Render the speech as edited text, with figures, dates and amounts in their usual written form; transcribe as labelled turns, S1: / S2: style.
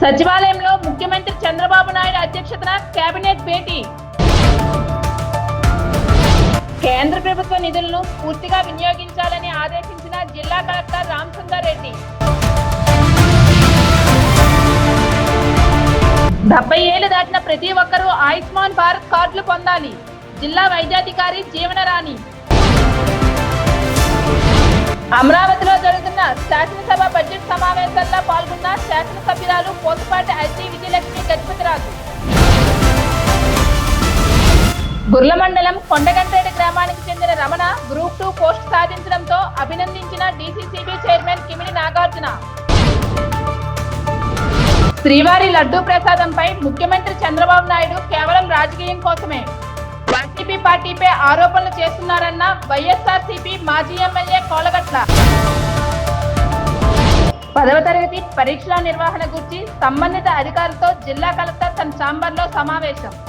S1: సచివాలయంలో ముఖ్యమంత్రి చంద్రబాబు నాయుడు అధ్యక్షతన కేబినెట్ భేటీ. కేంద్ర ప్రభుత్వ నిధులను పూర్తిగా వినియోగించాలని ఆదేశించిన జిల్లా కలెక్టర్ రామసుందర్ రెడ్డి. 70 ఏళ్లు దాటిన ప్రతి ఒక్కరూ ఆయుష్మాన్ భారత్ కార్డులు పొందాలి. జిల్లా వైద్యాధికారి జీవనరాణి. అమరావతిలో జరుగుతున్న శాసనసభ బడ్జెట్ సమావేశాల్లో పాల్గొన్న శాసనసభ్యురాలు పోతుపాటి ఐటీ విజయలక్ష్మి గజపతిరాజు. గుర్ల మండలం కొండగంటేడు గ్రామానికి చెందిన రమణ గ్రూప్ 2 పోస్ట్ సాధించడంతో అభినందించిన డీసీసీబీ చైర్మన్ కిమిడి నాగార్జున. శ్రీవారి లడ్డూ ప్రసాదంపై ముఖ్యమంత్రి చంద్రబాబు నాయుడు కేవలం రాజకీయం కోసమే వైసీపీ పార్టీపై ఆరోపణలు చేస్తున్నారన్న వైఎస్ఆర్సీపీ మాజీ ఎమ్మెల్యే కోలగట్ల. 10వ తరగతి పరీక్షల నిర్వహణ గురించి సంబంధిత అధికారులతో జిల్లా కలెక్టర్ తన ఛాంబర్లో సమావేశం.